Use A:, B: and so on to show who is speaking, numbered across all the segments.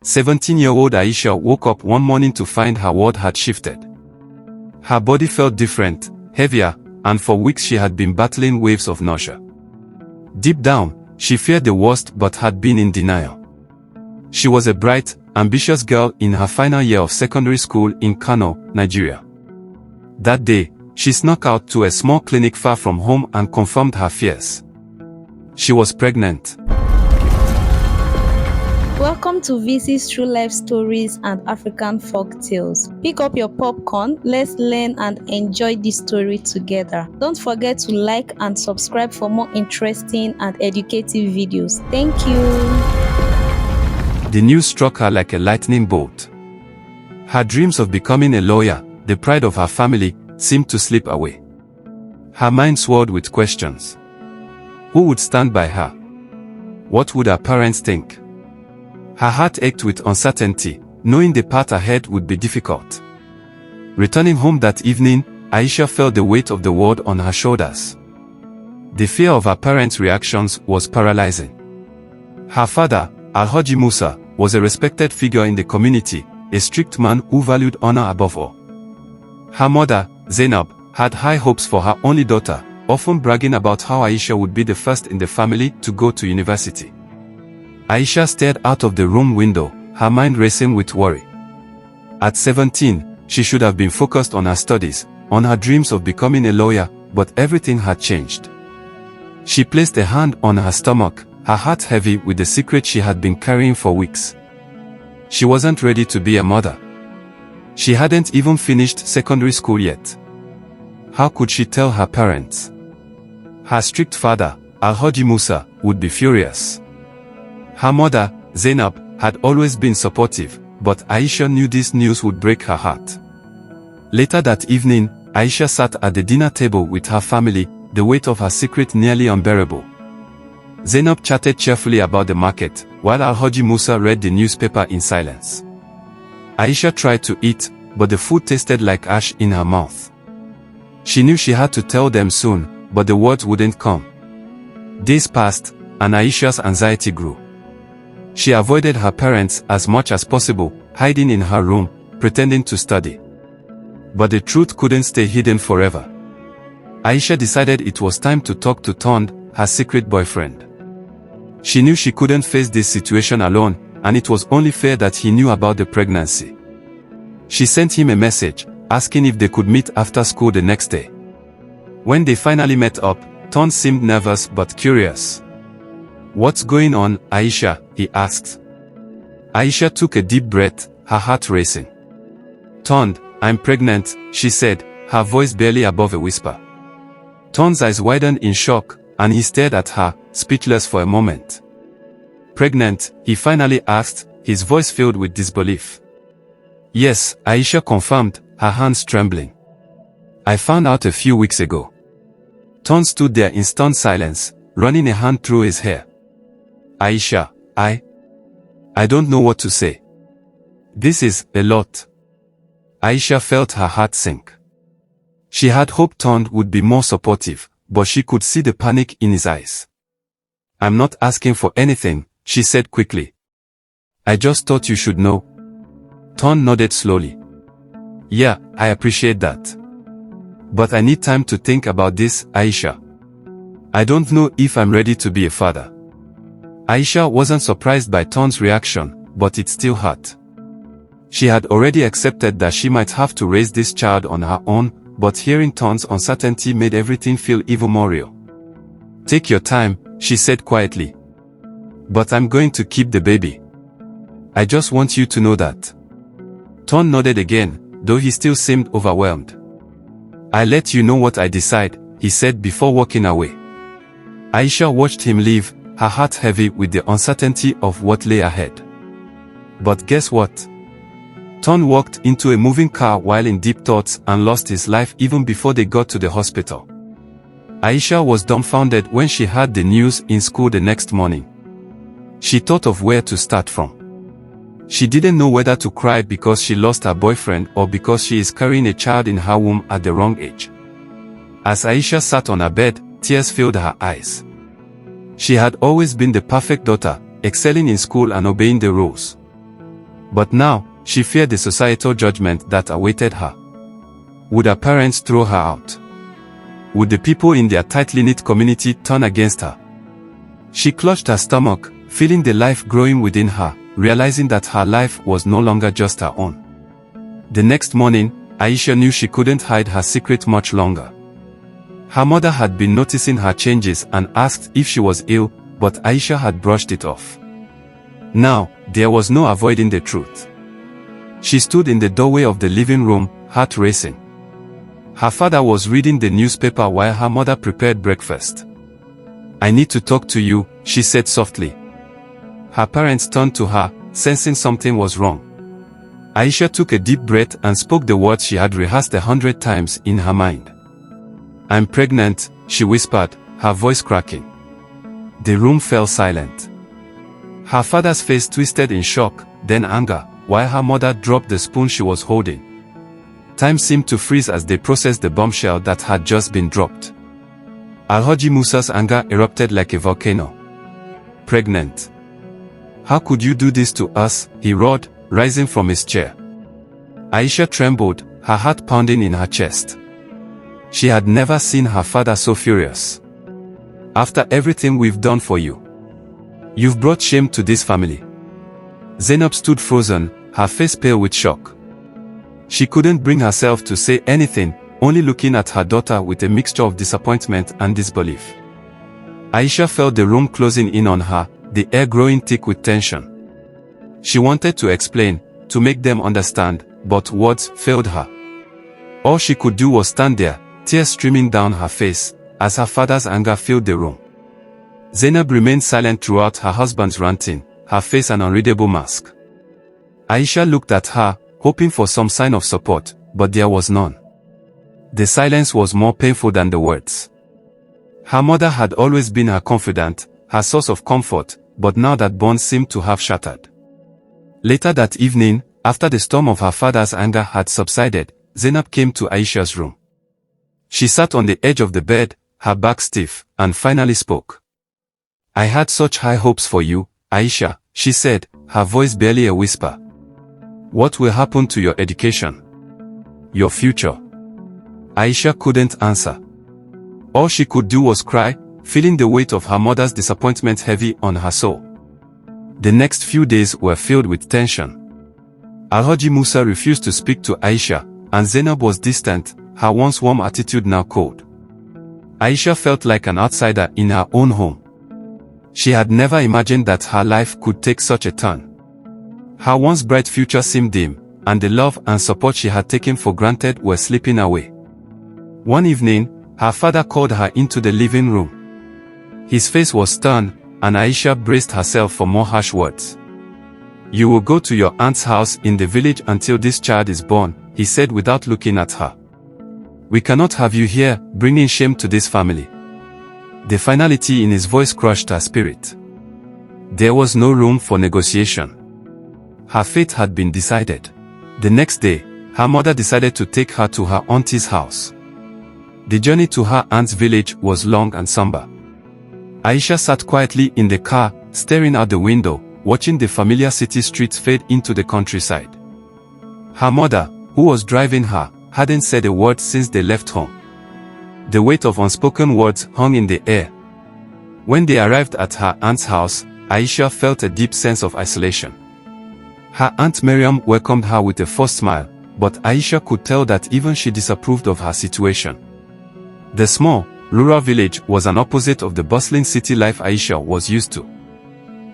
A: 17-year-old Aisha woke up one morning to find her world had shifted. Her body felt different, heavier, and for weeks she had been battling waves of nausea. Deep down, she feared the worst but had been in denial. She was a bright, ambitious girl in her final year of secondary school in Kano, Nigeria. That day, she snuck out to a small clinic far from home and confirmed her fears. She was pregnant.
B: Welcome to VC's True Life Stories and African Folk Tales. Pick up your popcorn, let's learn and enjoy this story together. Don't forget to like and subscribe for more interesting and educative videos. Thank you.
A: The news struck her like a lightning bolt. Her dreams of becoming a lawyer, the pride of her family, seemed to slip away. Her mind swirled with questions. Who would stand by her? What would her parents think? Her heart ached with uncertainty, knowing the path ahead would be difficult. Returning home that evening, Aisha felt the weight of the world on her shoulders. The fear of her parents' reactions was paralyzing. Her father, Alhaji Musa, was a respected figure in the community, a strict man who valued honor above all. Her mother, Zainab, had high hopes for her only daughter, often bragging about how Aisha would be the first in the family to go to university. Aisha stared out of the room window, her mind racing with worry. At 17, she should have been focused on her studies, on her dreams of becoming a lawyer, but everything had changed. She placed a hand on her stomach, her heart heavy with the secret she had been carrying for weeks. She wasn't ready to be a mother. She hadn't even finished secondary school yet. How could she tell her parents? Her strict father, Alhaji Musa, would be furious. Her mother, Zainab, had always been supportive, but Aisha knew this news would break her heart. Later that evening, Aisha sat at the dinner table with her family, the weight of her secret nearly unbearable. Zainab chatted cheerfully about the market, while Alhaji Musa read the newspaper in silence. Aisha tried to eat, but the food tasted like ash in her mouth. She knew she had to tell them soon, but the words wouldn't come. Days passed, and Aisha's anxiety grew. She avoided her parents as much as possible, hiding in her room, pretending to study. But the truth couldn't stay hidden forever. Aisha decided it was time to talk to Tond, her secret boyfriend. She knew she couldn't face this situation alone, and it was only fair that he knew about the pregnancy. She sent him a message, asking if they could meet after school the next day. When they finally met up, Tond seemed nervous but curious. "What's going on, Aisha?" he asked. Aisha took a deep breath, her heart racing. "Tond, I'm pregnant," she said, her voice barely above a whisper. Tond's eyes widened in shock, and he stared at her, speechless for a moment. "Pregnant?" he finally asked, his voice filled with disbelief. "Yes," Aisha confirmed, her hands trembling. "I found out a few weeks ago." Tond stood there in stunned silence, running a hand through his hair. "Aisha, I don't know what to say. This is a lot." Aisha felt her heart sink. She had hoped Tond would be more supportive, but she could see the panic in his eyes. "I'm not asking for anything," she said quickly. "I just thought you should know." Tond nodded slowly. "Yeah, I appreciate that. But I need time to think about this, Aisha. I don't know if I'm ready to be a father." Aisha wasn't surprised by Tond's reaction, but it still hurt. She had already accepted that she might have to raise this child on her own, but hearing Tond's uncertainty made everything feel even more real. "Take your time," she said quietly. "But I'm going to keep the baby. I just want you to know that." Tond nodded again, though he still seemed overwhelmed. "I'll let you know what I decide," he said before walking away. Aisha watched him leave, her heart heavy with the uncertainty of what lay ahead. But guess what? Tond walked into a moving car while in deep thoughts and lost his life even before they got to the hospital. Aisha was dumbfounded when she heard the news in school the next morning. She thought of where to start from. She didn't know whether to cry because she lost her boyfriend or because she is carrying a child in her womb at the wrong age. As Aisha sat on her bed, tears filled her eyes. She had always been the perfect daughter, excelling in school and obeying the rules. But now, she feared the societal judgment that awaited her. Would her parents throw her out? Would the people in their tightly knit community turn against her? She clutched her stomach, feeling the life growing within her, realizing that her life was no longer just her own. The next morning, Aisha knew she couldn't hide her secret much longer. Her mother had been noticing her changes and asked if she was ill, but Aisha had brushed it off. Now, there was no avoiding the truth. She stood in the doorway of the living room, heart racing. Her father was reading the newspaper while her mother prepared breakfast. "I need to talk to you," she said softly. Her parents turned to her, sensing something was wrong. Aisha took a deep breath and spoke the words she had rehearsed 100 times in her mind. "I'm pregnant," she whispered, her voice cracking. The room fell silent. Her father's face twisted in shock, then anger, while her mother dropped the spoon she was holding. Time seemed to freeze as they processed the bombshell that had just been dropped. Alhaji Musa's anger erupted like a volcano. "Pregnant? How could you do this to us?" he roared, rising from his chair. Aisha trembled, her heart pounding in her chest. She had never seen her father so furious. "After everything we've done for you, you've brought shame to this family." Zainab stood frozen, her face pale with shock. She couldn't bring herself to say anything, only looking at her daughter with a mixture of disappointment and disbelief. Aisha felt the room closing in on her, the air growing thick with tension. She wanted to explain, to make them understand, but words failed her. All she could do was stand there, tears streaming down her face, as her father's anger filled the room. Zainab remained silent throughout her husband's ranting, her face an unreadable mask. Aisha looked at her, hoping for some sign of support, but there was none. The silence was more painful than the words. Her mother had always been her confidant, her source of comfort, but now that bond seemed to have shattered. Later that evening, after the storm of her father's anger had subsided, Zainab came to Aisha's room. She sat on the edge of the bed, her back stiff, and finally spoke. "I had such high hopes for you, Aisha," she said, her voice barely a whisper. "What will happen to your education? Your future?" Aisha couldn't answer. All she could do was cry, feeling the weight of her mother's disappointment heavy on her soul. The next few days were filled with tension. Alhaji Musa refused to speak to Aisha, and Zainab was distant, her once warm attitude now cold. Aisha felt like an outsider in her own home. She had never imagined that her life could take such a turn. Her once bright future seemed dim, and the love and support she had taken for granted were slipping away. One evening, her father called her into the living room. His face was stern, and Aisha braced herself for more harsh words. "You will go to your aunt's house in the village until this child is born," he said without looking at her. "We cannot have you here, bringing shame to this family." The finality in his voice crushed her spirit. There was no room for negotiation. Her fate had been decided. The next day, her mother decided to take her to her auntie's house. The journey to her aunt's village was long and somber. Aisha sat quietly in the car, staring out the window, watching the familiar city streets fade into the countryside. Her mother, who was driving her, hadn't said a word since they left home. The weight of unspoken words hung in the air. When they arrived at her aunt's house, Aisha felt a deep sense of isolation. Her aunt Miriam welcomed her with a forced smile, but Aisha could tell that even she disapproved of her situation. The small, rural village was an opposite of the bustling city life Aisha was used to.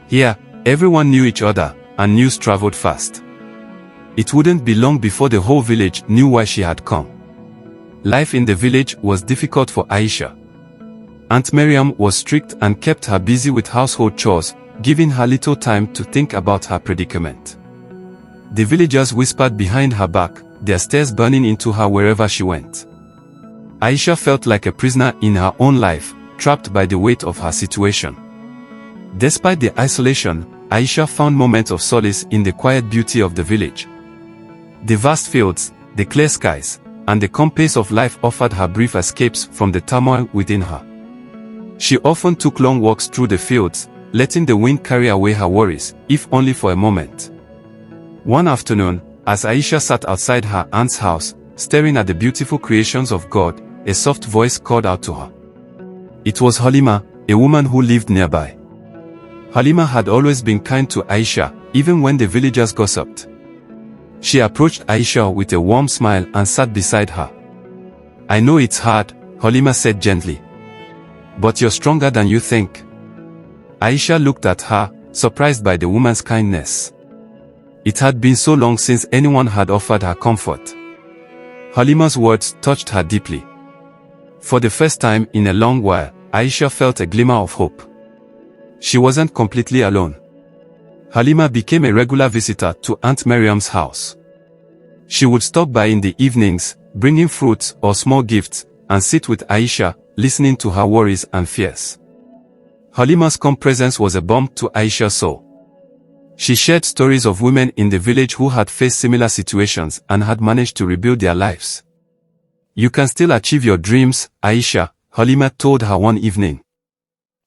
A: Here, everyone knew each other, and news traveled fast. It wouldn't be long before the whole village knew why she had come. Life in the village was difficult for Aisha. Aunt Miriam was strict and kept her busy with household chores, giving her little time to think about her predicament. The villagers whispered behind her back, their stares burning into her wherever she went. Aisha felt like a prisoner in her own life, trapped by the weight of her situation. Despite the isolation, Aisha found moments of solace in the quiet beauty of the village. The vast fields, the clear skies, and the calm pace of life offered her brief escapes from the turmoil within her. She often took long walks through the fields, letting the wind carry away her worries, if only for a moment. One afternoon, as Aisha sat outside her aunt's house, staring at the beautiful creations of God, a soft voice called out to her. It was Halima, a woman who lived nearby. Halima had always been kind to Aisha, even when the villagers gossiped. She approached Aisha with a warm smile and sat beside her. "I know it's hard," Halima said gently. "But you're stronger than you think." Aisha looked at her, surprised by the woman's kindness. It had been so long since anyone had offered her comfort. Halima's words touched her deeply. For the first time in a long while, Aisha felt a glimmer of hope. She wasn't completely alone. Halima became a regular visitor to Aunt Miriam's house. She would stop by in the evenings, bringing fruits or small gifts, and sit with Aisha, listening to her worries and fears. Halima's calm presence was a balm to Aisha's soul. She shared stories of women in the village who had faced similar situations and had managed to rebuild their lives. "You can still achieve your dreams, Aisha," Halima told her one evening.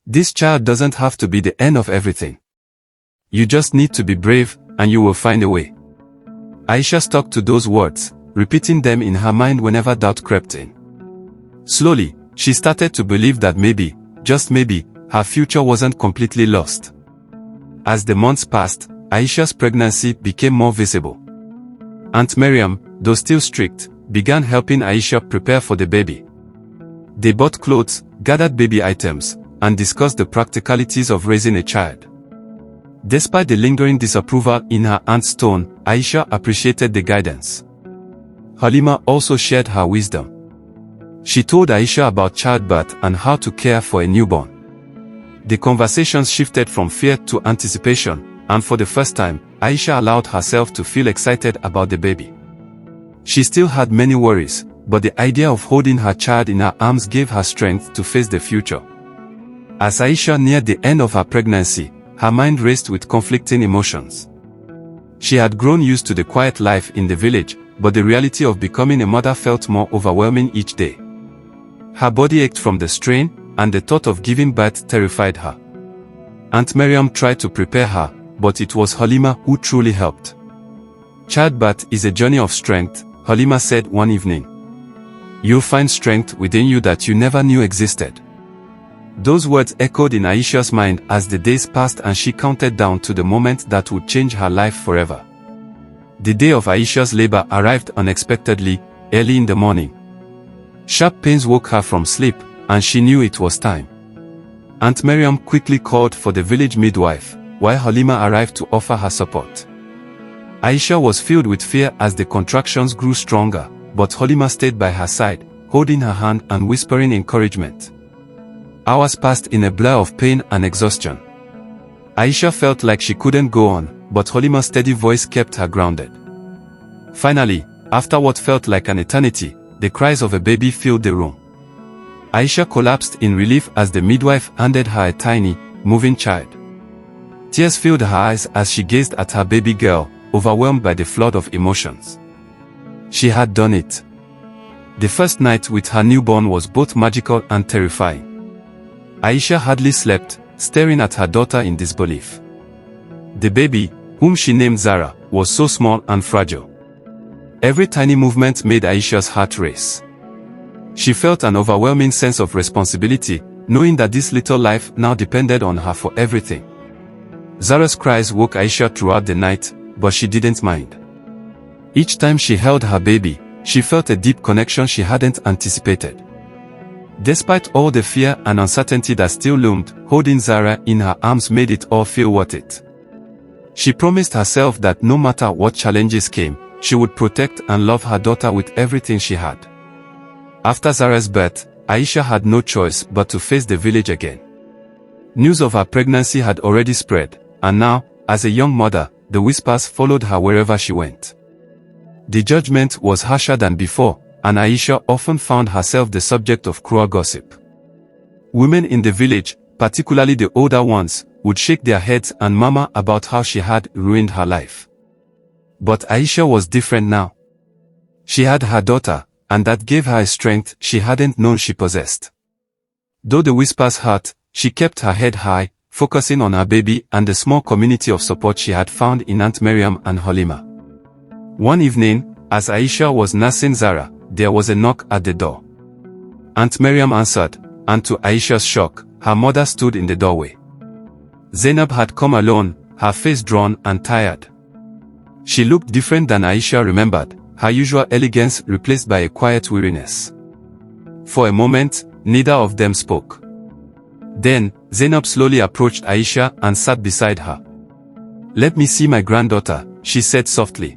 A: "This child doesn't have to be the end of everything. You just need to be brave, and you will find a way." Aisha stuck to those words, repeating them in her mind whenever doubt crept in. Slowly, she started to believe that maybe, just maybe, her future wasn't completely lost. As the months passed, Aisha's pregnancy became more visible. Aunt Miriam, though still strict, began helping Aisha prepare for the baby. They bought clothes, gathered baby items, and discussed the practicalities of raising a child. Despite the lingering disapproval in her aunt's tone, Aisha appreciated the guidance. Halima also shared her wisdom. She told Aisha about childbirth and how to care for a newborn. The conversations shifted from fear to anticipation, and for the first time, Aisha allowed herself to feel excited about the baby. She still had many worries, but the idea of holding her child in her arms gave her strength to face the future. As Aisha neared the end of her pregnancy, her mind raced with conflicting emotions. She had grown used to the quiet life in the village, but the reality of becoming a mother felt more overwhelming each day. Her body ached from the strain, and the thought of giving birth terrified her. Aunt Miriam tried to prepare her, but it was Halima who truly helped. "Childbirth is a journey of strength," Halima said one evening. "You'll find strength within you that you never knew existed." Those words echoed in Aisha's mind as the days passed and she counted down to the moment that would change her life forever. The day of Aisha's labor arrived unexpectedly, early in the morning. Sharp pains woke her from sleep, and she knew it was time. Aunt Miriam quickly called for the village midwife, while Halima arrived to offer her support. Aisha was filled with fear as the contractions grew stronger, but Halima stayed by her side, holding her hand and whispering encouragement. Hours passed in a blur of pain and exhaustion. Aisha felt like she couldn't go on, but Halima's steady voice kept her grounded. Finally, after what felt like an eternity, the cries of a baby filled the room. Aisha collapsed in relief as the midwife handed her a tiny, moving child. Tears filled her eyes as she gazed at her baby girl, overwhelmed by the flood of emotions. She had done it. The first night with her newborn was both magical and terrifying. Aisha hardly slept, staring at her daughter in disbelief. The baby, whom she named Zara, was so small and fragile. Every tiny movement made Aisha's heart race. She felt an overwhelming sense of responsibility, knowing that this little life now depended on her for everything. Zara's cries woke Aisha throughout the night, but she didn't mind. Each time she held her baby, she felt a deep connection she hadn't anticipated. Despite all the fear and uncertainty that still loomed, holding Zara in her arms made it all feel worth it. She promised herself that no matter what challenges came, she would protect and love her daughter with everything she had. After Zara's birth, Aisha had no choice but to face the village again. News of her pregnancy had already spread, and now, as a young mother, the whispers followed her wherever she went. The judgment was harsher than before, and Aisha often found herself the subject of cruel gossip. Women in the village, particularly the older ones, would shake their heads and murmur about how she had ruined her life. But Aisha was different now. She had her daughter, and that gave her a strength she hadn't known she possessed. Though the whispers hurt, she kept her head high, focusing on her baby and the small community of support she had found in Aunt Miriam and Halima. One evening, as Aisha was nursing Zara, there was a knock at the door. Aunt Miriam answered, and to Aisha's shock, her mother stood in the doorway. Zainab had come alone, her face drawn and tired. She looked different than Aisha remembered, her usual elegance replaced by a quiet weariness. For a moment, neither of them spoke. Then, Zainab slowly approached Aisha and sat beside her. "Let me see my granddaughter," she said softly.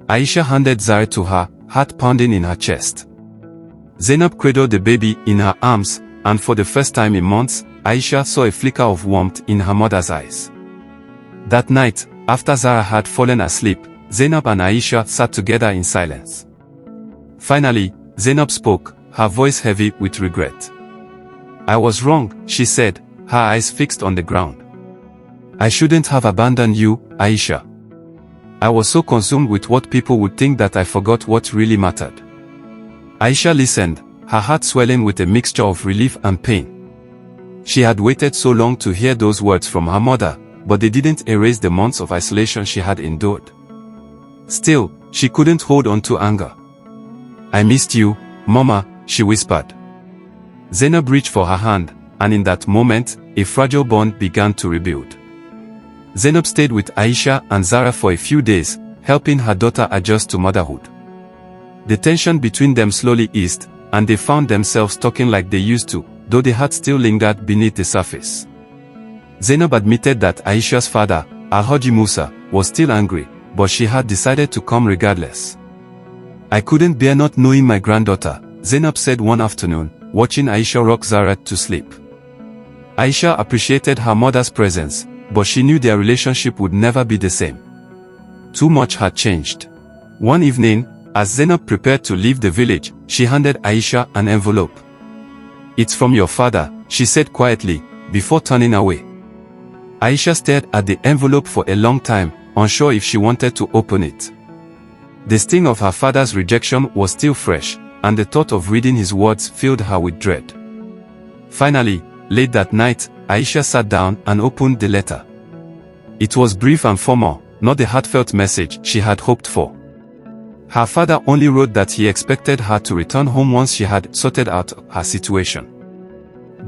A: Aisha handed Zara to her, heart pounding in her chest. Zainab cradled the baby in her arms, and for the first time in months, Aisha saw a flicker of warmth in her mother's eyes. That night, after Zara had fallen asleep, Zainab and Aisha sat together in silence. Finally, Zainab spoke, her voice heavy with regret. "I was wrong," she said, her eyes fixed on the ground. "I shouldn't have abandoned you, Aisha. I was so consumed with what people would think that I forgot what really mattered." Aisha listened, her heart swelling with a mixture of relief and pain. She had waited so long to hear those words from her mother, but they didn't erase the months of isolation she had endured. Still, she couldn't hold on to anger. "I missed you, Mama," she whispered. Zainab reached for her hand, and in that moment, a fragile bond began to rebuild. Zainab stayed with Aisha and Zara for a few days, helping her daughter adjust to motherhood. The tension between them slowly eased, and they found themselves talking like they used to, though the heart still lingered beneath the surface. Zainab admitted that Aisha's father, Alhaji Musa, was still angry, but she had decided to come regardless. "I couldn't bear not knowing my granddaughter," Zainab said one afternoon, watching Aisha rock Zara to sleep. Aisha appreciated her mother's presence, but she knew their relationship would never be the same. Too much had changed. One evening, as Zainab prepared to leave the village, she handed Aisha an envelope. "It's from your father," she said quietly, before turning away. Aisha stared at the envelope for a long time, unsure if she wanted to open it. The sting of her father's rejection was still fresh, and the thought of reading his words filled her with dread. Finally, late that night, Aisha sat down and opened the letter. It was brief and formal, not the heartfelt message she had hoped for. Her father only wrote that he expected her to return home once she had sorted out her situation.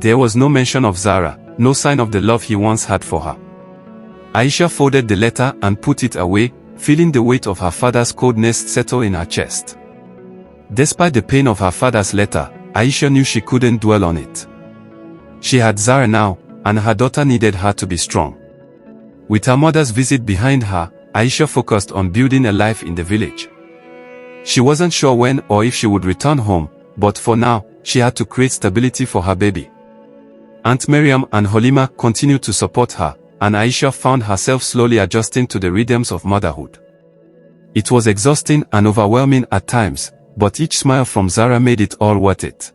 A: There was no mention of Zara, no sign of the love he once had for her. Aisha folded the letter and put it away, feeling the weight of her father's coldness settle in her chest. Despite the pain of her father's letter, Aisha knew she couldn't dwell on it. She had Zara now, and her daughter needed her to be strong. With her mother's visit behind her, Aisha focused on building a life in the village. She wasn't sure when or if she would return home, but for now, she had to create stability for her baby. Aunt Miriam and Halima continued to support her, and Aisha found herself slowly adjusting to the rhythms of motherhood. It was exhausting and overwhelming at times, but each smile from Zara made it all worth it.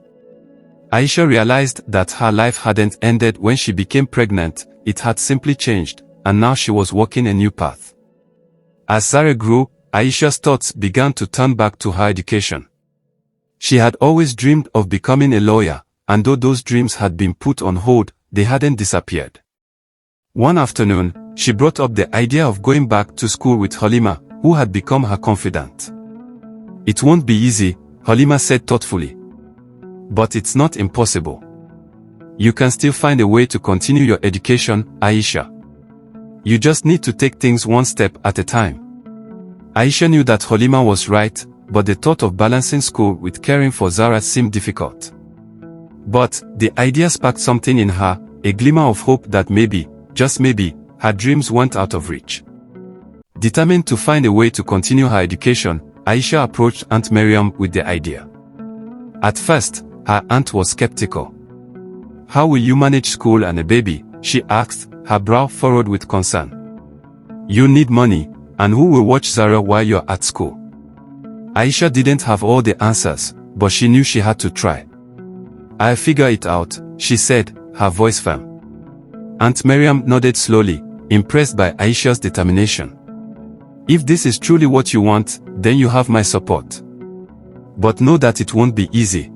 A: Aisha realized that her life hadn't ended when she became pregnant, it had simply changed, and now she was walking a new path. As Zara grew, Aisha's thoughts began to turn back to her education. She had always dreamed of becoming a lawyer, and though those dreams had been put on hold, they hadn't disappeared. One afternoon, she brought up the idea of going back to school with Halima, who had become her confidant. "It won't be easy," Halima said thoughtfully. "But it's not impossible. You can still find a way to continue your education, Aisha. You just need to take things one step at a time." Aisha knew that Halima was right, but the thought of balancing school with caring for Zara seemed difficult. But the idea sparked something in her, a glimmer of hope that maybe, just maybe, her dreams weren't out of reach. Determined to find a way to continue her education, Aisha approached Aunt Miriam with the idea. At first, her aunt was skeptical. "How will you manage school and a baby?" she asked, her brow furrowed with concern. "You need money, and who will watch Zara while you're at school?" Aisha didn't have all the answers, but she knew she had to try. "I'll figure it out," she said, her voice firm. Aunt Miriam nodded slowly, impressed by Aisha's determination. "If this is truly what you want, then you have my support. But know that it won't be easy."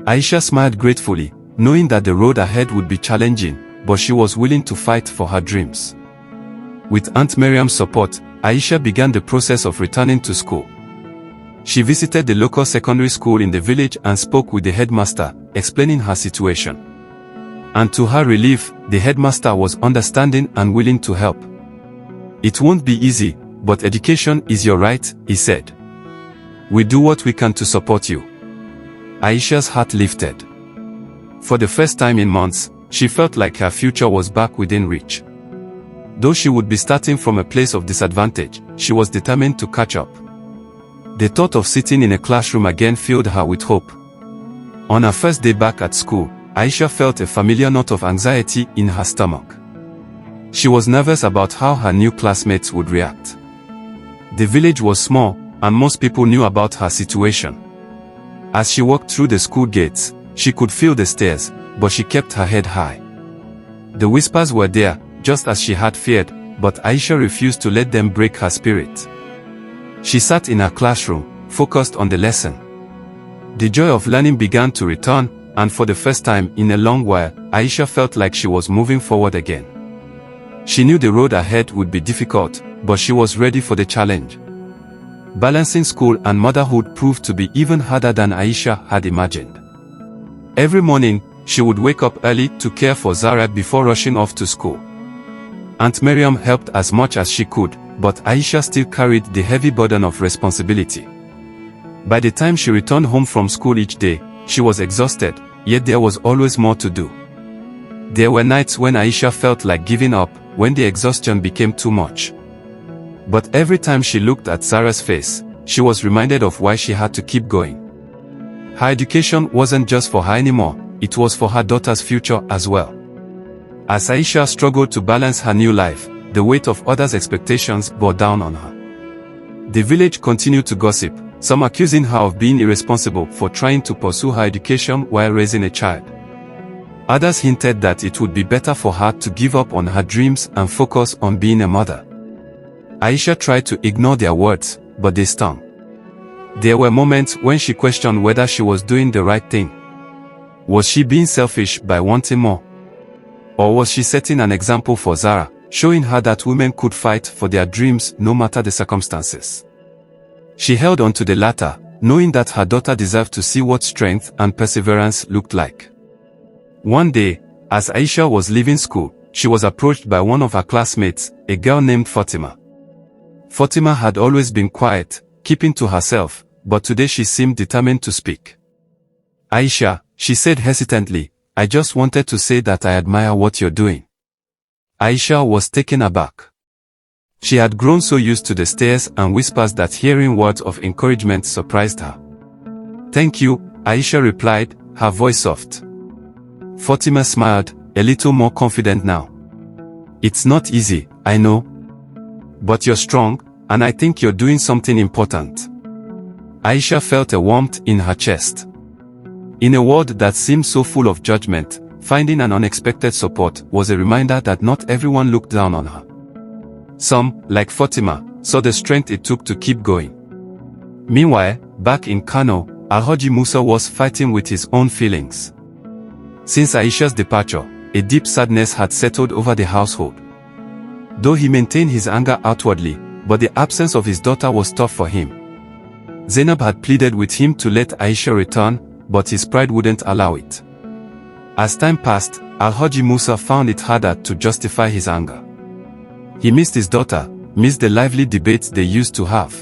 A: Aisha smiled gratefully, knowing that the road ahead would be challenging, but she was willing to fight for her dreams. With Aunt Miriam's support, Aisha began the process of returning to school. She visited the local secondary school in the village and spoke with the headmaster, explaining her situation. And to her relief, the headmaster was understanding and willing to help. "It won't be easy, but education is your right," he said. "We do what we can to support you." Aisha's heart lifted. For the first time in months, she felt like her future was back within reach. Though she would be starting from a place of disadvantage, she was determined to catch up. The thought of sitting in a classroom again filled her with hope. On her first day back at school, Aisha felt a familiar knot of anxiety in her stomach. She was nervous about how her new classmates would react. The village was small, and most people knew about her situation. As she walked through the school gates, she could feel the stares, but she kept her head high. The whispers were there, just as she had feared, but Aisha refused to let them break her spirit. She sat in her classroom, focused on the lesson. The joy of learning began to return, and for the first time in a long while, Aisha felt like she was moving forward again. She knew the road ahead would be difficult, but she was ready for the challenge. Balancing school and motherhood proved to be even harder than Aisha had imagined. Every morning, she would wake up early to care for Zara before rushing off to school. Aunt Miriam helped as much as she could, but Aisha still carried the heavy burden of responsibility. By the time she returned home from school each day, she was exhausted, yet there was always more to do. There were nights when Aisha felt like giving up, when the exhaustion became too much. But every time she looked at Zara's face, she was reminded of why she had to keep going. Her education wasn't just for her anymore, it was for her daughter's future as well. As Aisha struggled to balance her new life, the weight of others' expectations bore down on her. The village continued to gossip, some accusing her of being irresponsible for trying to pursue her education while raising a child. Others hinted that it would be better for her to give up on her dreams and focus on being a mother. Aisha tried to ignore their words, but they stung. There were moments when she questioned whether she was doing the right thing. Was she being selfish by wanting more? Or was she setting an example for Zara, showing her that women could fight for their dreams no matter the circumstances? She held on to the latter, knowing that her daughter deserved to see what strength and perseverance looked like. One day, as Aisha was leaving school, she was approached by one of her classmates, a girl named Fatima. Fatima had always been quiet, keeping to herself, but today she seemed determined to speak. "Aisha," she said hesitantly, "I just wanted to say that I admire what you're doing." Aisha was taken aback. She had grown so used to the stares and whispers that hearing words of encouragement surprised her. "Thank you," Aisha replied, her voice soft. Fatima smiled, a little more confident now. "It's not easy, I know. But you're strong, and I think you're doing something important." Aisha felt a warmth in her chest. In a world that seemed so full of judgment, finding an unexpected support was a reminder that not everyone looked down on her. Some, like Fatima, saw the strength it took to keep going. Meanwhile, back in Kano, Alhaji Musa was fighting with his own feelings. Since Aisha's departure, a deep sadness had settled over the household. Though he maintained his anger outwardly, but the absence of his daughter was tough for him. Zainab had pleaded with him to let Aisha return, but his pride wouldn't allow it. As time passed, Alhaji Musa found it harder to justify his anger. He missed his daughter, missed the lively debates they used to have.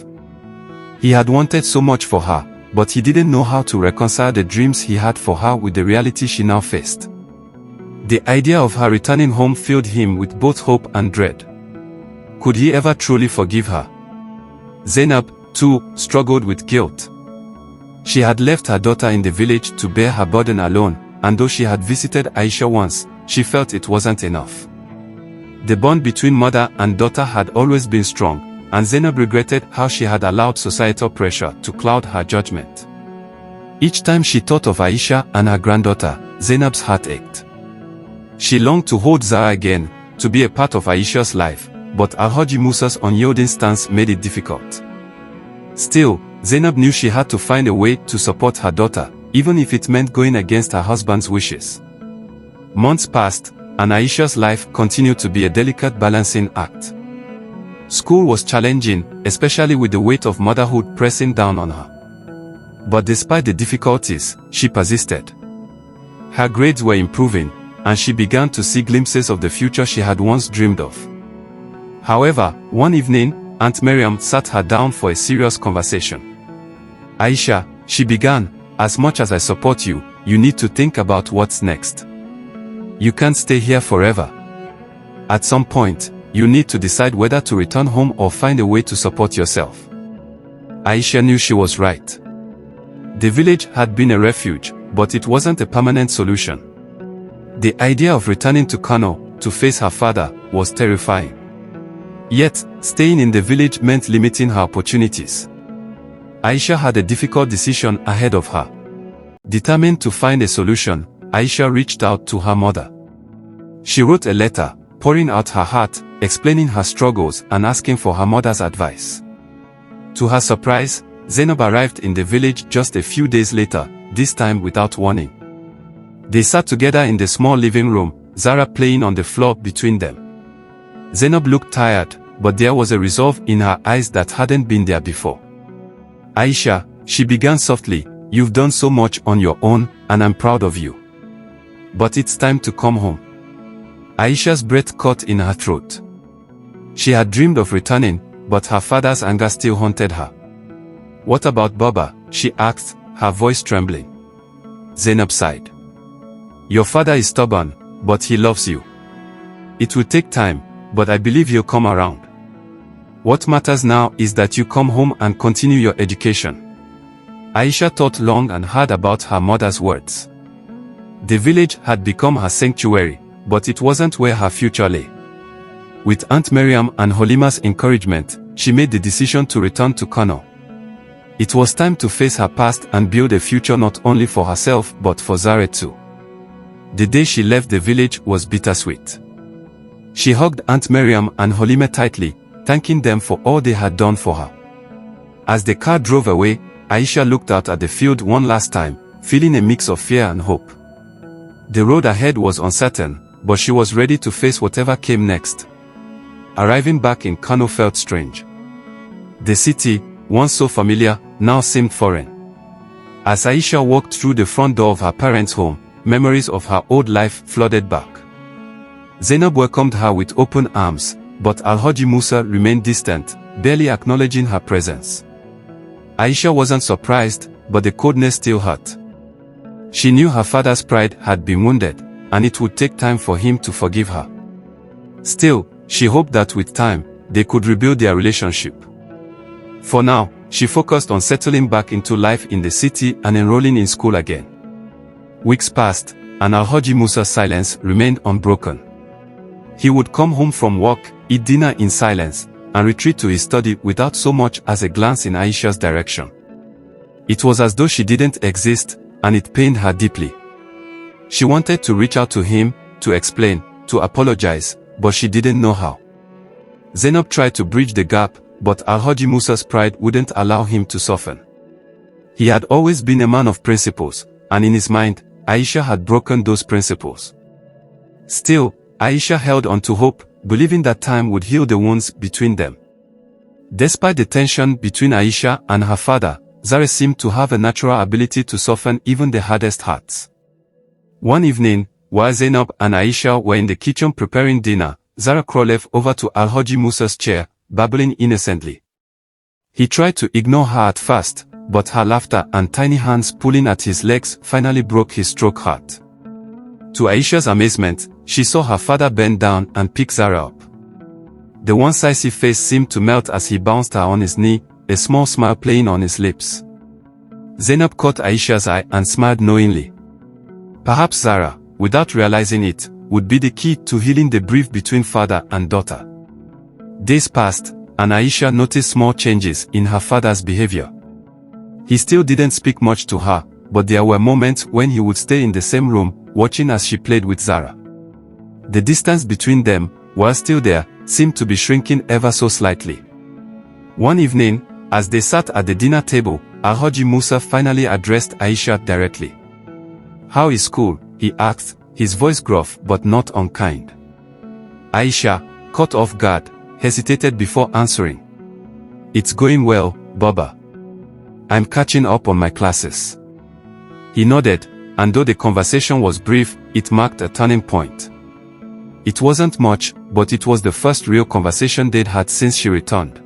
A: He had wanted so much for her, but he didn't know how to reconcile the dreams he had for her with the reality she now faced. The idea of her returning home filled him with both hope and dread. Could he ever truly forgive her? Zainab, too, struggled with guilt. She had left her daughter in the village to bear her burden alone, and though she had visited Aisha once, she felt it wasn't enough. The bond between mother and daughter had always been strong, and Zainab regretted how she had allowed societal pressure to cloud her judgment. Each time she thought of Aisha and her granddaughter, Zainab's heart ached. She longed to hold Zara again, to be a part of Aisha's life, but Alhaji Musa's unyielding stance made it difficult. Still, Zainab knew she had to find a way to support her daughter, even if it meant going against her husband's wishes. Months passed, and Aisha's life continued to be a delicate balancing act. School was challenging, especially with the weight of motherhood pressing down on her. But despite the difficulties, she persisted. Her grades were improving, and she began to see glimpses of the future she had once dreamed of. However, one evening, Aunt Miriam sat her down for a serious conversation. "Aisha," she began, "as much as I support you, you need to think about what's next. You can't stay here forever. At some point, you need to decide whether to return home or find a way to support yourself." Aisha knew she was right. The village had been a refuge, but it wasn't a permanent solution. The idea of returning to Kano, to face her father, was terrifying. Yet, staying in the village meant limiting her opportunities. Aisha had a difficult decision ahead of her. Determined to find a solution, Aisha reached out to her mother. She wrote a letter, pouring out her heart, explaining her struggles and asking for her mother's advice. To her surprise, Zainab arrived in the village just a few days later, this time without warning. They sat together in the small living room, Zara playing on the floor between them. Zainab looked tired, but there was a resolve in her eyes that hadn't been there before. "Aisha," she began softly, "you've done so much on your own, and I'm proud of you. But it's time to come home." Aisha's breath caught in her throat. She had dreamed of returning, but her father's anger still haunted her. "What about Baba?" she asked, her voice trembling. Zainab sighed. "Your father is stubborn, but he loves you. It will take time, but I believe he'll come around. What matters now is that you come home and continue your education." Aisha thought long and hard about her mother's words. The village had become her sanctuary, but it wasn't where her future lay. With Aunt Miriam and Holima's encouragement, she made the decision to return to Kano. It was time to face her past and build a future not only for herself but for Zara too. The day she left the village was bittersweet. She hugged Aunt Miriam and Holima tightly, thanking them for all they had done for her. As the car drove away, Aisha looked out at the field one last time, feeling a mix of fear and hope. The road ahead was uncertain, but she was ready to face whatever came next. Arriving back in Kano felt strange. The city, once so familiar, now seemed foreign. As Aisha walked through the front door of her parents' home, memories of her old life flooded back. Zainab welcomed her with open arms, but Alhaji Musa remained distant, barely acknowledging her presence. Aisha wasn't surprised, but the coldness still hurt. She knew her father's pride had been wounded, and it would take time for him to forgive her. Still, she hoped that with time, they could rebuild their relationship. For now, she focused on settling back into life in the city and enrolling in school again. Weeks passed, and Alhaji Musa's silence remained unbroken. He would come home from work, eat dinner in silence, and retreat to his study without so much as a glance in Aisha's direction. It was as though she didn't exist, and it pained her deeply. She wanted to reach out to him, to explain, to apologize, but she didn't know how. Zainab tried to bridge the gap, but Alhaji Musa's pride wouldn't allow him to soften. He had always been a man of principles, and in his mind, Aisha had broken those principles. Still, Aisha held on to hope, believing that time would heal the wounds between them. Despite the tension between Aisha and her father, Zara seemed to have a natural ability to soften even the hardest hearts. One evening, while Zainab and Aisha were in the kitchen preparing dinner, Zara crawled over to Alhaji Musa's chair, babbling innocently. He tried to ignore her at first, but her laughter and tiny hands pulling at his legs finally broke his stroke heart. To Aisha's amazement, she saw her father bend down and pick Zara up. The once icy face seemed to melt as he bounced her on his knee, a small smile playing on his lips. Zainab caught Aisha's eye and smiled knowingly. Perhaps Zara, without realizing it, would be the key to healing the grief between father and daughter. Days passed, and Aisha noticed small changes in her father's behavior. He still didn't speak much to her, but there were moments when he would stay in the same room, watching as she played with Zara. The distance between them, while still there, seemed to be shrinking ever so slightly. One evening, as they sat at the dinner table, Alhaji Musa finally addressed Aisha directly. "How is school?" he asked, his voice gruff but not unkind. Aisha, caught off guard, hesitated before answering. "It's going well, Baba. I'm catching up on my classes." He nodded, and though the conversation was brief, it marked a turning point. It wasn't much, but it was the first real conversation they'd had since she returned.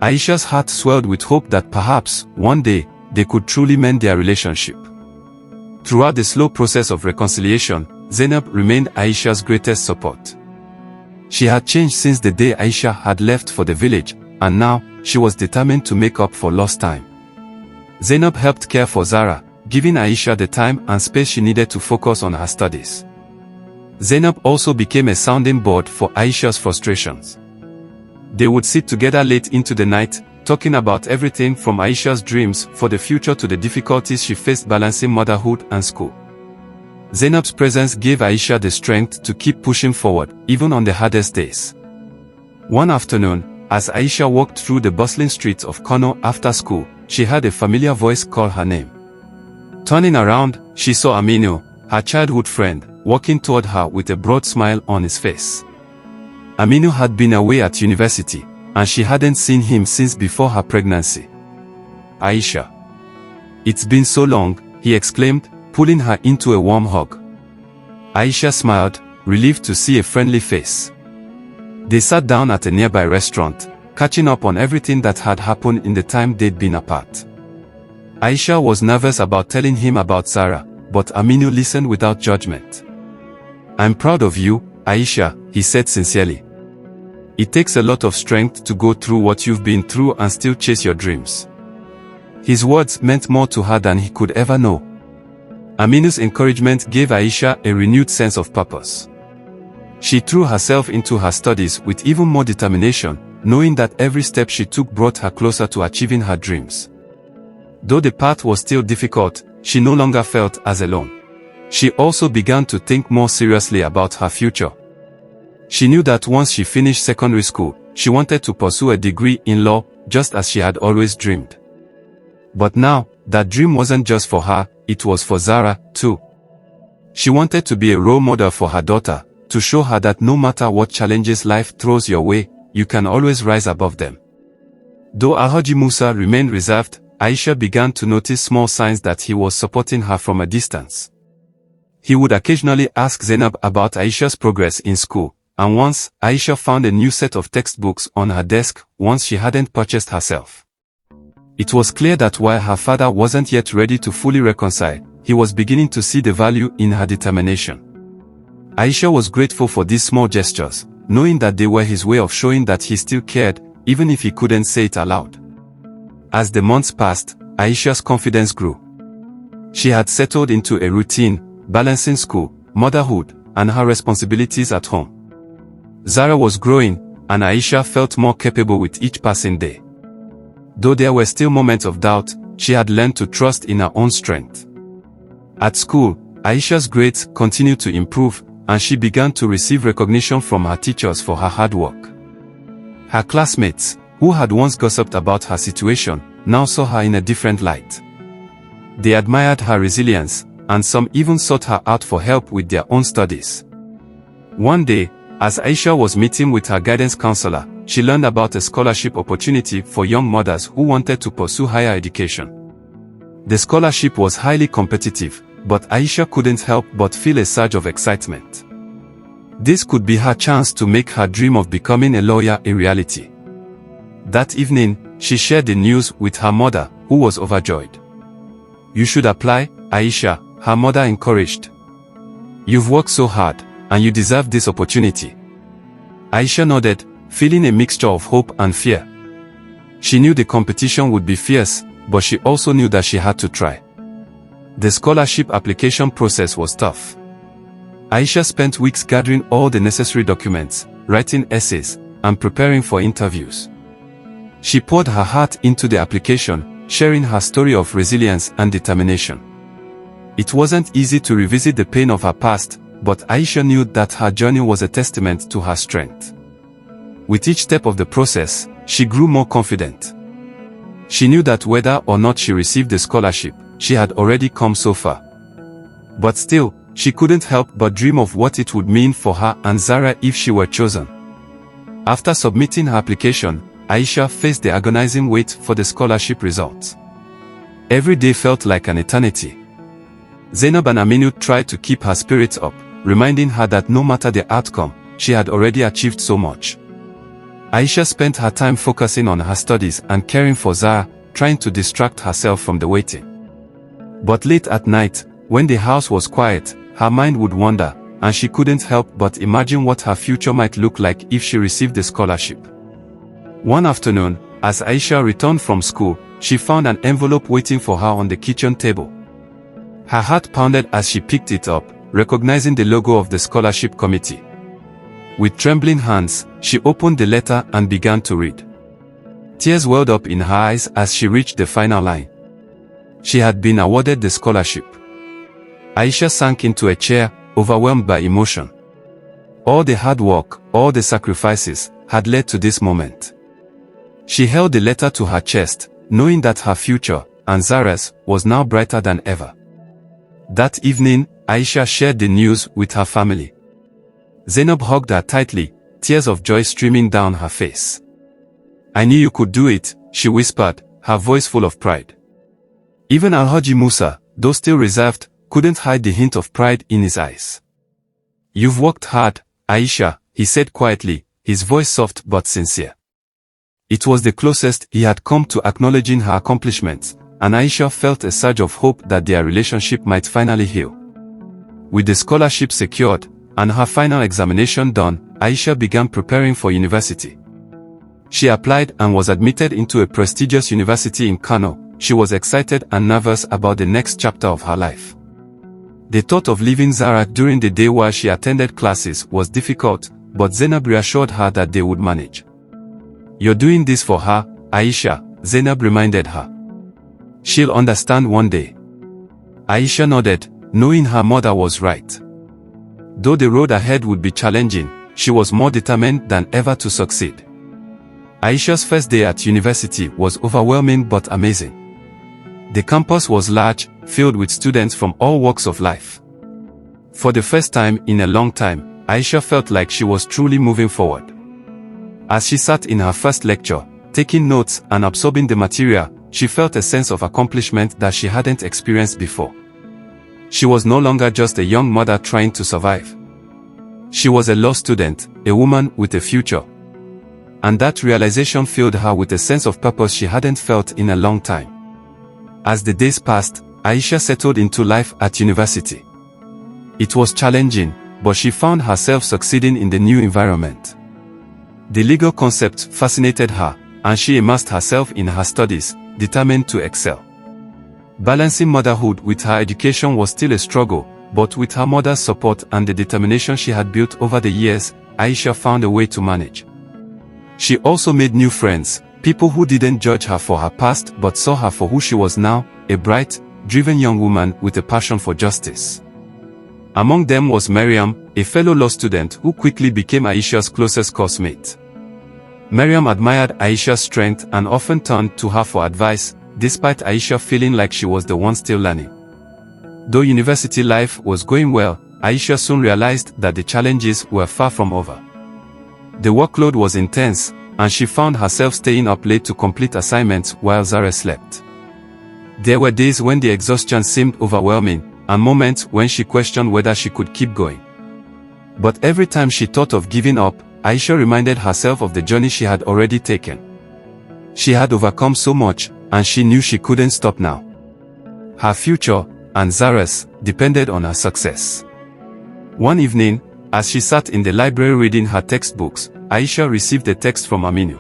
A: Aisha's heart swelled with hope that perhaps, one day, they could truly mend their relationship. Throughout the slow process of reconciliation, Zainab remained Aisha's greatest support. She had changed since the day Aisha had left for the village, and now, she was determined to make up for lost time. Zainab helped care for Zara, giving Aisha the time and space she needed to focus on her studies. Zainab also became a sounding board for Aisha's frustrations. They would sit together late into the night, talking about everything from Aisha's dreams for the future to the difficulties she faced balancing motherhood and school. Zainab's presence gave Aisha the strength to keep pushing forward, even on the hardest days. One afternoon, as Aisha walked through the bustling streets of Kano after school, she heard a familiar voice call her name. Turning around, she saw Aminu, her childhood friend, walking toward her with a broad smile on his face. Aminu had been away at university, and she hadn't seen him since before her pregnancy. "Aisha. It's been so long," he exclaimed, pulling her into a warm hug. Aisha smiled, relieved to see a friendly face. They sat down at a nearby restaurant, catching up on everything that had happened in the time they'd been apart. Aisha was nervous about telling him about Zara, but Aminu listened without judgment. "I'm proud of you, Aisha," he said sincerely. "It takes a lot of strength to go through what you've been through and still chase your dreams." His words meant more to her than he could ever know. Aminu's encouragement gave Aisha a renewed sense of purpose. She threw herself into her studies with even more determination, knowing that every step she took brought her closer to achieving her dreams. Though the path was still difficult, she no longer felt as alone. She also began to think more seriously about her future. She knew that once she finished secondary school, she wanted to pursue a degree in law, just as she had always dreamed. But now, that dream wasn't just for her, it was for Zara, too. She wanted to be a role model for her daughter, to show her that no matter what challenges life throws your way, you can always rise above them. Though Alhaji Musa remained reserved, Aisha began to notice small signs that he was supporting her from a distance. He would occasionally ask Zainab about Aisha's progress in school, and once, Aisha found a new set of textbooks on her desk, ones she hadn't purchased herself. It was clear that while her father wasn't yet ready to fully reconcile, he was beginning to see the value in her determination. Aisha was grateful for these small gestures, knowing that they were his way of showing that he still cared, even if he couldn't say it aloud. As the months passed, Aisha's confidence grew. She had settled into a routine, balancing school, motherhood, and her responsibilities at home. Zara was growing, and Aisha felt more capable with each passing day. Though there were still moments of doubt, she had learned to trust in her own strength. At school, Aisha's grades continued to improve, and she began to receive recognition from her teachers for her hard work. Her classmates, who had once gossiped about her situation, now saw her in a different light. They admired her resilience, and some even sought her out for help with their own studies. One day, as Aisha was meeting with her guidance counselor, she learned about a scholarship opportunity for young mothers who wanted to pursue higher education. The scholarship was highly competitive, but Aisha couldn't help but feel a surge of excitement. This could be her chance to make her dream of becoming a lawyer a reality. That evening, she shared the news with her mother, who was overjoyed. "You should apply, Aisha," her mother encouraged. "You've worked so hard, and you deserve this opportunity." Aisha nodded, feeling a mixture of hope and fear. She knew the competition would be fierce, but she also knew that she had to try. The scholarship application process was tough. Aisha spent weeks gathering all the necessary documents, writing essays, and preparing for interviews. She poured her heart into the application, sharing her story of resilience and determination. It wasn't easy to revisit the pain of her past, but Aisha knew that her journey was a testament to her strength. With each step of the process, she grew more confident. She knew that whether or not she received the scholarship, she had already come so far. But still, she couldn't help but dream of what it would mean for her and Zara if she were chosen. After submitting her application, Aisha faced the agonizing wait for the scholarship results. Every day felt like an eternity. Zainab and Aminu tried to keep her spirits up, reminding her that no matter the outcome, she had already achieved so much. Aisha spent her time focusing on her studies and caring for Zara, trying to distract herself from the waiting. But late at night, when the house was quiet, her mind would wander, and she couldn't help but imagine what her future might look like if she received the scholarship. One afternoon, as Aisha returned from school, she found an envelope waiting for her on the kitchen table. Her heart pounded as she picked it up, recognizing the logo of the scholarship committee. With trembling hands, she opened the letter and began to read. Tears welled up in her eyes as she reached the final line. She had been awarded the scholarship. Aisha sank into a chair, overwhelmed by emotion. All the hard work, all the sacrifices, had led to this moment. She held the letter to her chest, knowing that her future, and Zara's, was now brighter than ever. That evening, Aisha shared the news with her family. Zainab hugged her tightly, tears of joy streaming down her face. "I knew you could do it," she whispered, her voice full of pride. Even Alhaji Musa, though still reserved, couldn't hide the hint of pride in his eyes. "You've worked hard, Aisha," he said quietly, his voice soft but sincere. It was the closest he had come to acknowledging her accomplishments, and Aisha felt a surge of hope that their relationship might finally heal. With the scholarship secured, and her final examination done, Aisha began preparing for university. She applied and was admitted into a prestigious university in Kano. She was excited and nervous about the next chapter of her life. The thought of leaving Zara during the day while she attended classes was difficult, but Zainab reassured her that they would manage. "You're doing this for her, Aisha," Zainab reminded her. "She'll understand one day." Aisha nodded, knowing her mother was right. Though the road ahead would be challenging, she was more determined than ever to succeed. Aisha's first day at university was overwhelming but amazing. The campus was large, filled with students from all walks of life. For the first time in a long time, Aisha felt like she was truly moving forward. As she sat in her first lecture, taking notes and absorbing the material, she felt a sense of accomplishment that she hadn't experienced before. She was no longer just a young mother trying to survive. She was a law student, a woman with a future. And that realization filled her with a sense of purpose she hadn't felt in a long time. As the days passed, Aisha settled into life at university. It was challenging, but she found herself succeeding in the new environment. The legal concepts fascinated her, and she immersed herself in her studies, determined to excel. Balancing motherhood with her education was still a struggle, but with her mother's support and the determination she had built over the years, Aisha found a way to manage. She also made new friends, people who didn't judge her for her past but saw her for who she was now, a bright, driven young woman with a passion for justice. Among them was Mariam, a fellow law student who quickly became Aisha's closest coursemate. Mariam admired Aisha's strength and often turned to her for advice, despite Aisha feeling like she was the one still learning. Though university life was going well, Aisha soon realized that the challenges were far from over. The workload was intense, and she found herself staying up late to complete assignments while Zara slept. There were days when the exhaustion seemed overwhelming, and moments when she questioned whether she could keep going. But every time she thought of giving up, Aisha reminded herself of the journey she had already taken. She had overcome so much, and she knew she couldn't stop now. Her future, and Zara's, depended on her success. One evening, as she sat in the library reading her textbooks, Aisha received a text from Aminu.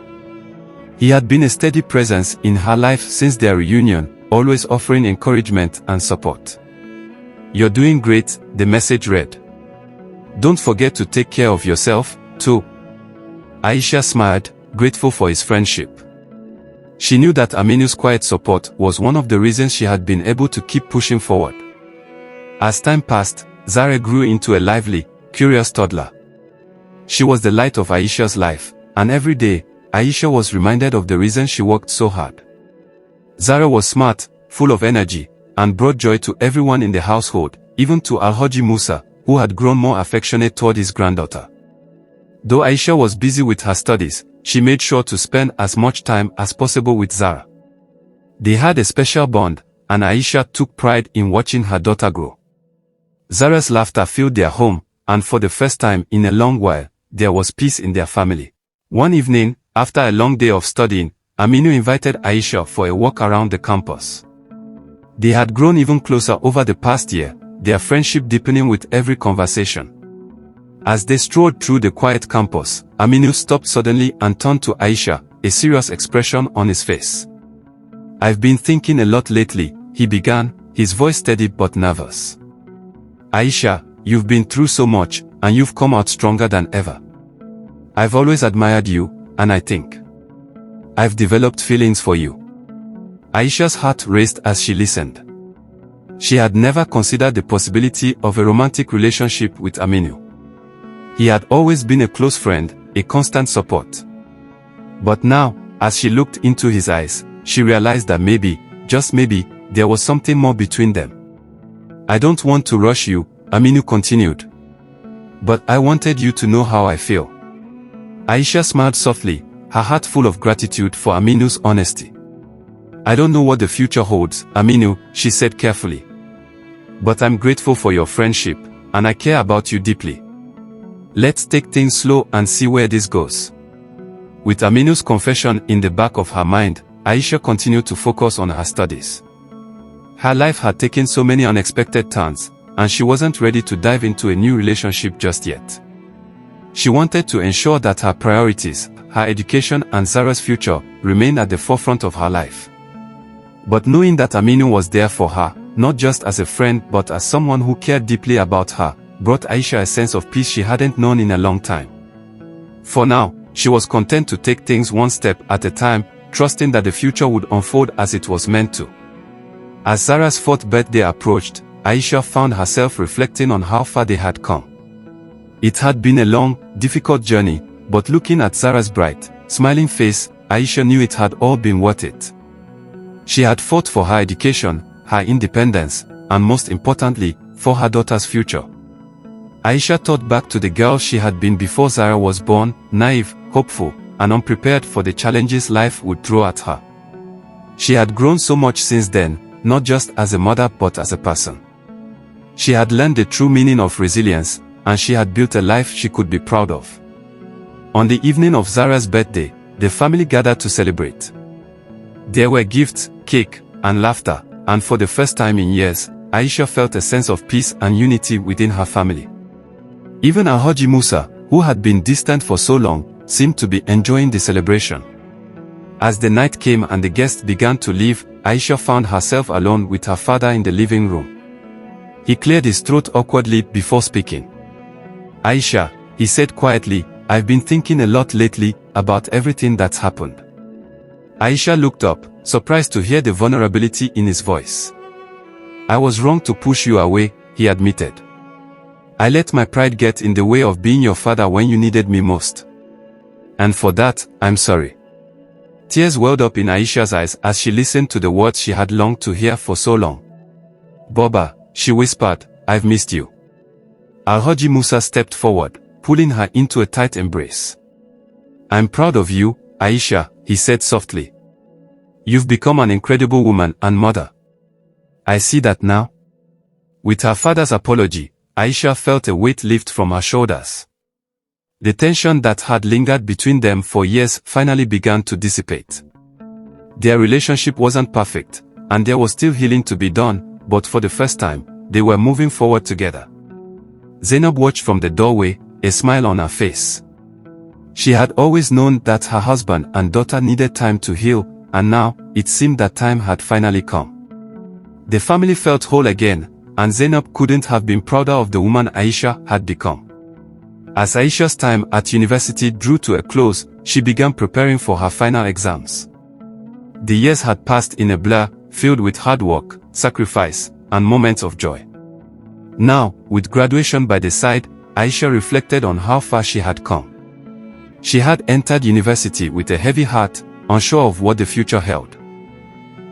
A: He had been a steady presence in her life since their reunion, always offering encouragement and support. "You're doing great," the message read. "Don't forget to take care of yourself, too." Aisha smiled, grateful for his friendship. She knew that Aminu's quiet support was one of the reasons she had been able to keep pushing forward. As time passed, Zara grew into a lively, curious toddler. She was the light of Aisha's life, and every day, Aisha was reminded of the reason she worked so hard. Zara was smart, full of energy, and brought joy to everyone in the household, even to Alhaji Musa, who had grown more affectionate toward his granddaughter. Though Aisha was busy with her studies, she made sure to spend as much time as possible with Zara. They had a special bond, and Aisha took pride in watching her daughter grow. Zara's laughter filled their home, and for the first time in a long while, there was peace in their family. One evening, after a long day of studying, Aminu invited Aisha for a walk around the campus. They had grown even closer over the past year, their friendship deepening with every conversation. As they strolled through the quiet campus, Aminu stopped suddenly and turned to Aisha, a serious expression on his face. "I've been thinking a lot lately," he began, his voice steady but nervous. "Aisha, you've been through so much, and you've come out stronger than ever. I've always admired you, and I think I've developed feelings for you." Aisha's heart raced as she listened. She had never considered the possibility of a romantic relationship with Aminu. He had always been a close friend, a constant support. But now, as she looked into his eyes, she realized that maybe, just maybe, there was something more between them. "I don't want to rush you," Aminu continued. "But I wanted you to know how I feel." Aisha smiled softly, her heart full of gratitude for Aminu's honesty. "I don't know what the future holds, Aminu," she said carefully. "But I'm grateful for your friendship, and I care about you deeply. Let's take things slow and see where this goes." With Aminu's confession in the back of her mind, Aisha continued to focus on her studies. Her life had taken so many unexpected turns, and she wasn't ready to dive into a new relationship just yet. She wanted to ensure that her priorities, her education and Zara's future, remained at the forefront of her life. But knowing that Aminu was there for her, not just as a friend but as someone who cared deeply about her, brought Aisha a sense of peace she hadn't known in a long time. For now, she was content to take things one step at a time, trusting that the future would unfold as it was meant to. As Zara's 4th birthday approached, Aisha found herself reflecting on how far they had come. It had been a long, difficult journey, but looking at Zara's bright, smiling face, Aisha knew it had all been worth it. She had fought for her education, her independence, and most importantly, for her daughter's future. Aisha thought back to the girl she had been before Zara was born, naive, hopeful, and unprepared for the challenges life would throw at her. She had grown so much since then, not just as a mother but as a person. She had learned the true meaning of resilience, and she had built a life she could be proud of. On the evening of Zara's birthday, the family gathered to celebrate. There were gifts, cake, and laughter, and for the first time in years, Aisha felt a sense of peace and unity within her family. Even Alhaji Musa, who had been distant for so long, seemed to be enjoying the celebration. As the night came and the guests began to leave, Aisha found herself alone with her father in the living room. He cleared his throat awkwardly before speaking. "Aisha," he said quietly, "I've been thinking a lot lately about everything that's happened." Aisha looked up, surprised to hear the vulnerability in his voice. "I was wrong to push you away," he admitted. "I let my pride get in the way of being your father when you needed me most. And for that, I'm sorry." Tears welled up in Aisha's eyes as she listened to the words she had longed to hear for so long. "Baba," she whispered, "I've missed you." Alhaji Musa stepped forward, pulling her into a tight embrace. "I'm proud of you, Aisha," he said softly. "You've become an incredible woman and mother. I see that now." With her father's apology, Aisha felt a weight lift from her shoulders. The tension that had lingered between them for years finally began to dissipate. Their relationship wasn't perfect, and there was still healing to be done, but for the first time, they were moving forward together. Zainab watched from the doorway, a smile on her face. She had always known that her husband and daughter needed time to heal, and now, it seemed that time had finally come. The family felt whole again, and Zainab couldn't have been prouder of the woman Aisha had become. As Aisha's time at university drew to a close, she began preparing for her final exams. The years had passed in a blur, filled with hard work, sacrifice, and moments of joy. Now, with graduation by the side, Aisha reflected on how far she had come. She had entered university with a heavy heart, unsure of what the future held.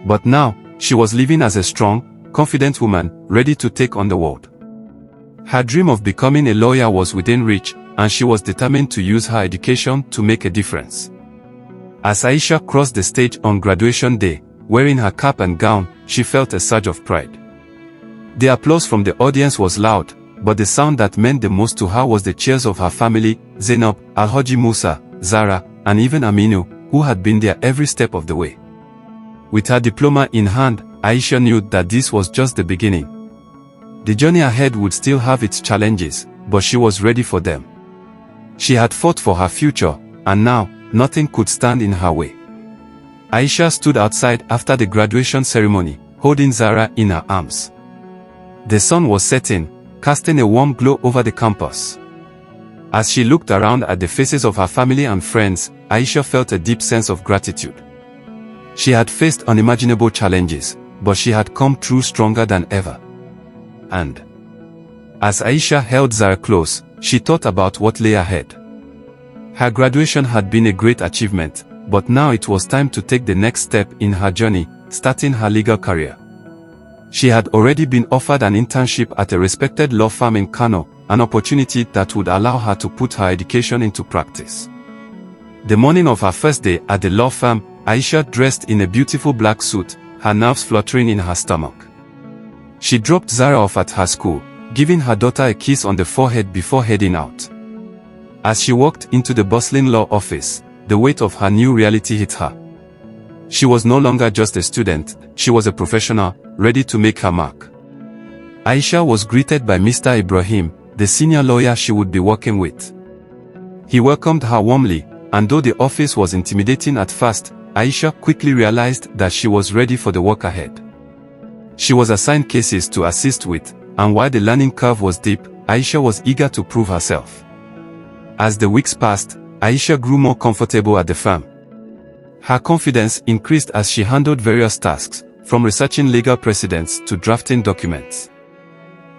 A: But now, she was living as a strong, confident woman, ready to take on the world. Her dream of becoming a lawyer was within reach, and she was determined to use her education to make a difference. As Aisha crossed the stage on graduation day, wearing her cap and gown, she felt a surge of pride. The applause from the audience was loud, but the sound that meant the most to her was the cheers of her family, Zainab, Alhaji Musa, Zara, and even Aminu, who had been there every step of the way. With her diploma in hand, Aisha knew that this was just the beginning. The journey ahead would still have its challenges, but she was ready for them. She had fought for her future, and now, nothing could stand in her way. Aisha stood outside after the graduation ceremony, holding Zara in her arms. The sun was setting, casting a warm glow over the campus. As she looked around at the faces of her family and friends, Aisha felt a deep sense of gratitude. She had faced unimaginable challenges, but she had come through stronger than ever. And as Aisha held Zara close, she thought about what lay ahead. Her graduation had been a great achievement, but now it was time to take the next step in her journey, starting her legal career. She had already been offered an internship at a respected law firm in Kano, an opportunity that would allow her to put her education into practice. The morning of her first day at the law firm, Aisha dressed in a beautiful black suit, her nerves fluttering in her stomach. She dropped Zara off at her school, giving her daughter a kiss on the forehead before heading out. As she walked into the bustling law office, the weight of her new reality hit her. She was no longer just a student, she was a professional, ready to make her mark. Aisha was greeted by Mr. Ibrahim, the senior lawyer she would be working with. He welcomed her warmly, and though the office was intimidating at first, Aisha quickly realized that she was ready for the work ahead. She was assigned cases to assist with, and while the learning curve was deep, Aisha was eager to prove herself. As the weeks passed, Aisha grew more comfortable at the firm. Her confidence increased as she handled various tasks, from researching legal precedents to drafting documents.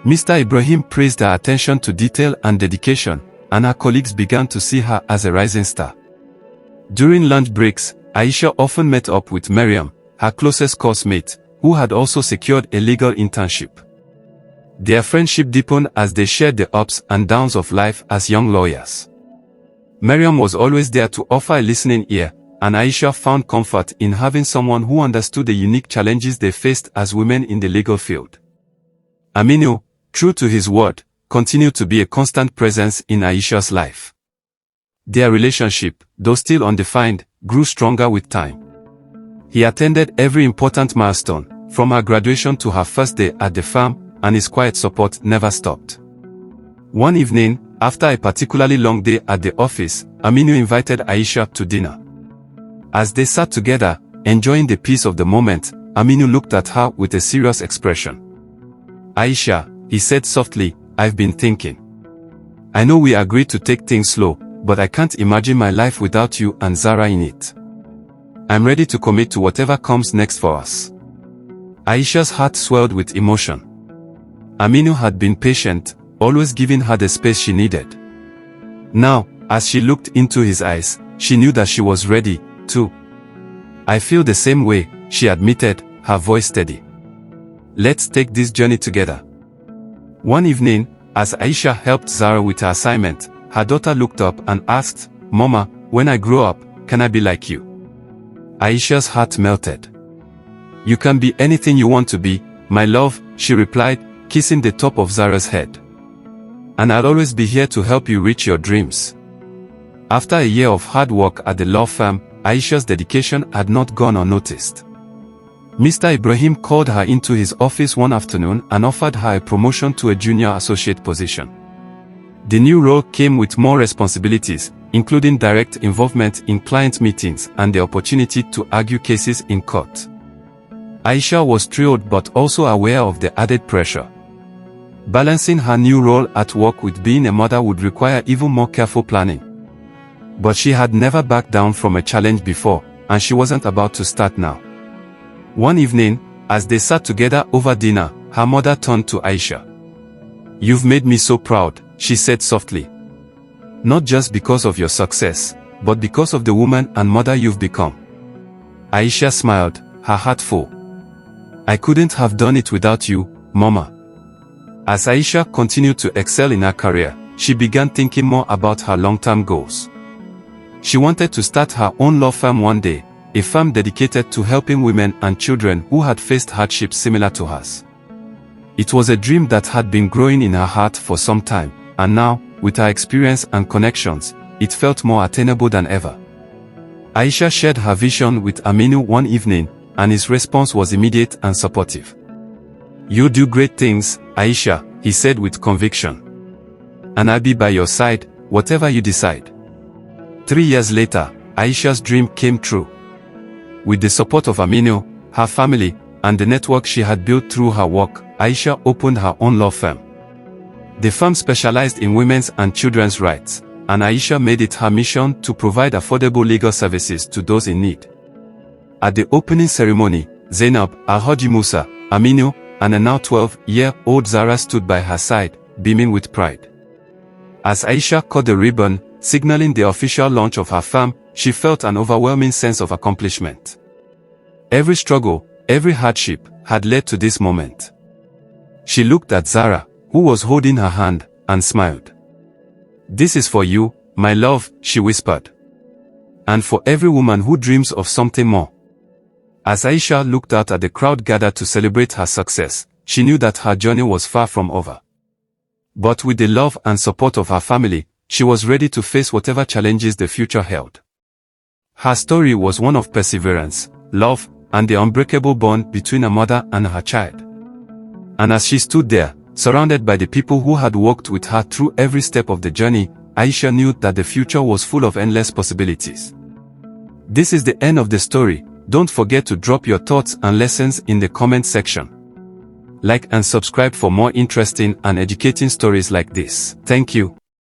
A: Mr. Ibrahim praised her attention to detail and dedication, and her colleagues began to see her as a rising star. During lunch breaks, Aisha often met up with Miriam, her closest course mate, who had also secured a legal internship. Their friendship deepened as they shared the ups and downs of life as young lawyers. Miriam was always there to offer a listening ear, and Aisha found comfort in having someone who understood the unique challenges they faced as women in the legal field. Aminu, true to his word, continued to be a constant presence in Aisha's life. Their relationship, though still undefined, grew stronger with time. He attended every important milestone, from her graduation to her first day at the firm, and his quiet support never stopped. One evening, after a particularly long day at the office, Aminu invited Aisha to dinner. As they sat together, enjoying the peace of the moment, Aminu looked at her with a serious expression. "Aisha," he said softly, "I've been thinking. I know we agreed to take things slow, but I can't imagine my life without you and Zara in it. I'm ready to commit to whatever comes next for us." Aisha's heart swelled with emotion. Aminu had been patient, always giving her the space she needed. Now, as she looked into his eyes, she knew that she was ready, too. "I feel the same way," she admitted, her voice steady. "Let's take this journey together." One evening, as Aisha helped Zara with her assignment, her daughter looked up and asked, "Mama, when I grow up, can I be like you?" Aisha's heart melted. "You can be anything you want to be, my love," she replied, kissing the top of Zara's head. "And I'll always be here to help you reach your dreams." After a year of hard work at the law firm, Aisha's dedication had not gone unnoticed. Mr. Ibrahim called her into his office one afternoon and offered her a promotion to a junior associate position. The new role came with more responsibilities, including direct involvement in client meetings and the opportunity to argue cases in court. Aisha was thrilled but also aware of the added pressure. Balancing her new role at work with being a mother would require even more careful planning. But she had never backed down from a challenge before, and she wasn't about to start now. One evening, as they sat together over dinner, her mother turned to Aisha. "You've made me so proud," she said softly. "Not just because of your success, but because of the woman and mother you've become." Aisha smiled, her heart full. "I couldn't have done it without you, Mama." As Aisha continued to excel in her career, she began thinking more about her long-term goals. She wanted to start her own law firm one day, a firm dedicated to helping women and children who had faced hardships similar to hers. It was a dream that had been growing in her heart for some time, and now, with her experience and connections, it felt more attainable than ever. Aisha shared her vision with Aminu one evening, and his response was immediate and supportive. "You do great things, Aisha," he said with conviction. "And I'll be by your side, whatever you decide." 3 years later, Aisha's dream came true. With the support of Aminu, her family, and the network she had built through her work, Aisha opened her own law firm. The firm specialized in women's and children's rights, and Aisha made it her mission to provide affordable legal services to those in need. At the opening ceremony, Zainab, Alhaji Musa, Aminu, and a now 12-year-old Zara stood by her side, beaming with pride. As Aisha cut the ribbon, signaling the official launch of her firm, she felt an overwhelming sense of accomplishment. Every struggle, every hardship, had led to this moment. She looked at Zara, who was holding her hand, and smiled. "This is for you, my love," she whispered. "And for every woman who dreams of something more." As Aisha looked out at the crowd gathered to celebrate her success, she knew that her journey was far from over. But with the love and support of her family, she was ready to face whatever challenges the future held. Her story was one of perseverance, love, and the unbreakable bond between a mother and her child. And as she stood there, surrounded by the people who had walked with her through every step of the journey, Aisha knew that the future was full of endless possibilities. This is the end of the story. Don't forget to drop your thoughts and lessons in the comment section. Like and subscribe for more interesting and educating stories like this. Thank you.